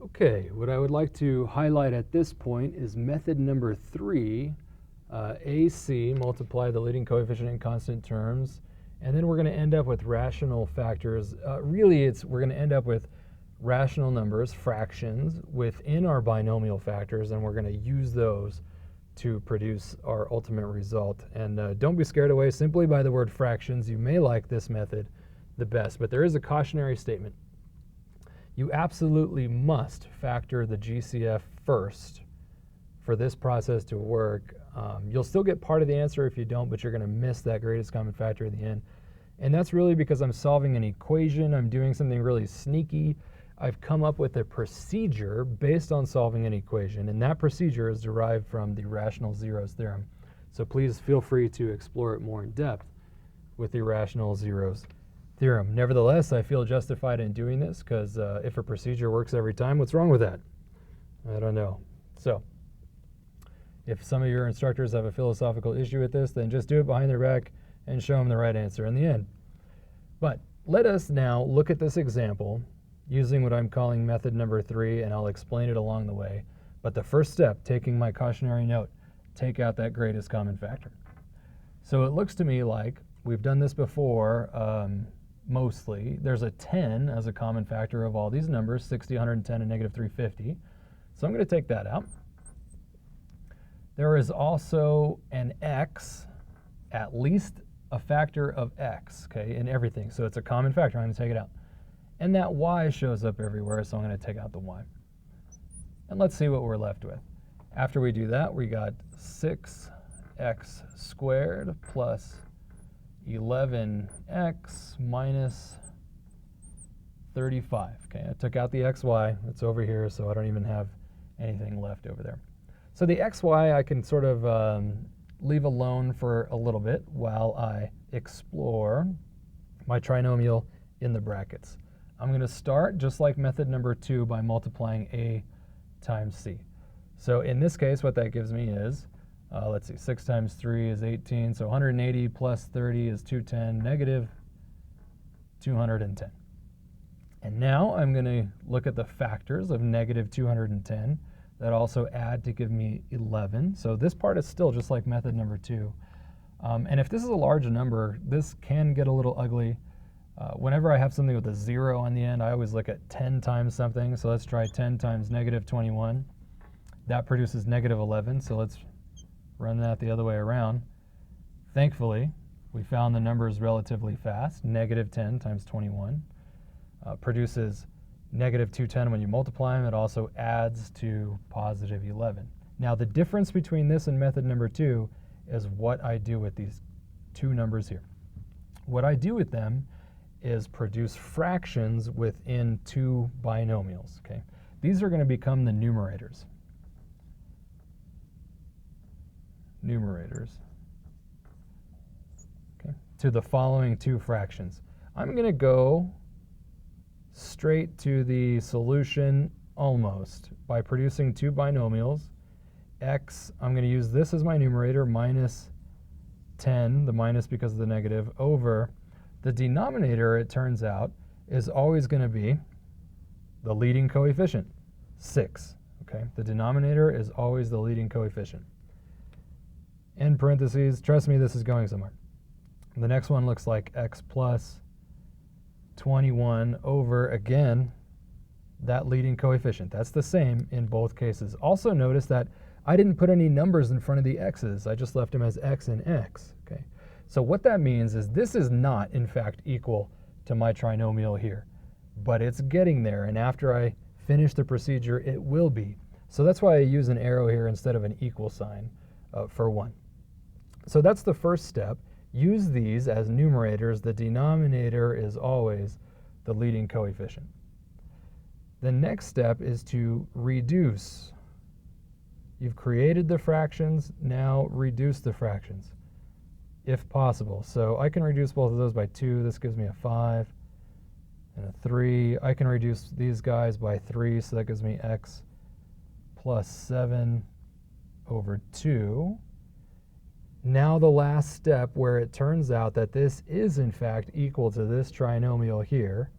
Okay, what I would like to highlight at this point is method number 3, AC, multiply the leading coefficient in constant terms, and then we're going to end up with rational factors. Really, we're going to end up with rational numbers, fractions, within our binomial factors, and we're going to use those to produce our ultimate result. And don't be scared away simply by the word fractions. You may like this method the best, but there is a cautionary statement. You absolutely must factor the GCF first for this process to work. You'll still get part of the answer if you don't, but you're going to miss that greatest common factor at the end. And that's really because I'm solving an equation. I'm doing something really sneaky. I've come up with a procedure based on solving an equation, and that procedure is derived from the rational zeros theorem. So please feel free to explore it more in depth with the rational zeros theorem. Nevertheless, I feel justified in doing this because if a procedure works every time, what's wrong with that? I don't know. So if some of your instructors have a philosophical issue with this, then just do it behind their back and show them the right answer in the end. But let us now look at this example using what I'm calling method number 3, and I'll explain it along the way. But the first step, taking my cautionary note, take out that greatest common factor. So it looks to me like we've done this before. Mostly, there's a 10 as a common factor of all these numbers, 60, 110, and negative 350. So I'm going to take that out. There is also an x, at least a factor of x, okay, in everything. So it's a common factor. I'm going to take it out. And that y shows up everywhere, so I'm going to take out the y. And let's see what we're left with. After we do that, we got 6x squared plus 11x minus 35. Okay, I took out the xy. It's over here, so I don't even have anything left over there. So the xy I can sort of leave alone for a little bit while I explore my trinomial in the brackets. I'm going to start, just like method number 2, by multiplying a times c. So in this case, what that gives me is, let's see, 6 times 3 is 18, so 180 plus 30 is 210, negative 210. And now I'm going to look at the factors of negative 210 that also add to give me 11. So this part is still just like method number 2. And if this is a large number, this can get a little ugly. Whenever I have something with a 0 on the end, I always look at 10 times something. So let's try 10 times negative 21. That produces negative 11, so let's run that the other way around. Thankfully, we found the numbers relatively fast. Negative 10 times 21 produces negative 210 when you multiply them. It also adds to positive 11. Now, the difference between this and method number 2 is what I do with these two numbers here. What I do with them is produce fractions within two binomials. Okay? These are going to become the numerators. Okay, to the following two fractions. I'm going to go straight to the solution almost by producing two binomials. X, I'm going to use this as my numerator, minus 10, the minus because of the negative, over the denominator, it turns out, is always going to be the leading coefficient, 6. Okay, the denominator is always the leading coefficient. In parentheses, trust me, this is going somewhere. The next one looks like x plus 21 over, again, that leading coefficient. That's the same in both cases. Also notice that I didn't put any numbers in front of the x's. I just left them as x and x. Okay. So what that means is this is not, in fact, equal to my trinomial here, but it's getting there, and after I finish the procedure, it will be. So that's why I use an arrow here instead of an equal sign for 1. So that's the first step. Use these as numerators. The denominator is always the leading coefficient. The next step is to reduce. You've created the fractions, now reduce the fractions, if possible. So I can reduce both of those by 2. This gives me a 5 and a 3. I can reduce these guys by 3, so that gives me x plus 7 over 2. Now the last step, where it turns out that this is in fact equal to this trinomial here.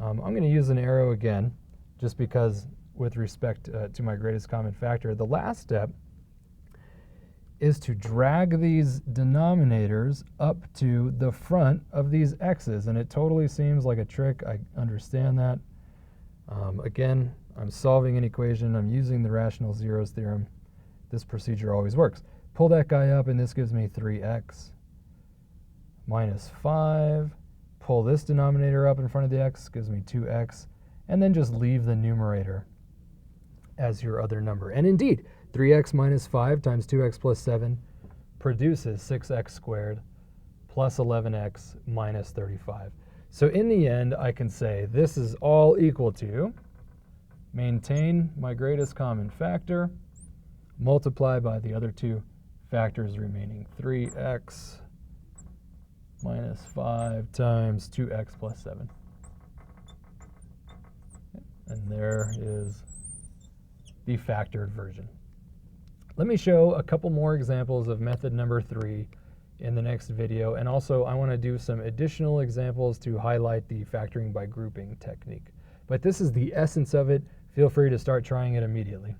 I'm going to use an arrow again, just because with respect to my greatest common factor. The last step is to drag these denominators up to the front of these x's. And it totally seems like a trick. I understand that. Again, I'm solving an equation. I'm using the rational zeros theorem. This procedure always works. Pull that guy up, and this gives me 3x minus 5. Pull this denominator up in front of the x, gives me 2x. And then just leave the numerator as your other number. And indeed, 3x minus 5 times 2x plus 7 produces 6x squared plus 11x minus 35. So in the end, I can say this is all equal to maintain my greatest common factor, multiply by the other two factors remaining, 3x minus 5 times 2x plus 7. And there is the factored version. Let me show a couple more examples of method number 3 in the next video, and also I want to do some additional examples to highlight the factoring by grouping technique. But this is the essence of it. Feel free to start trying it immediately.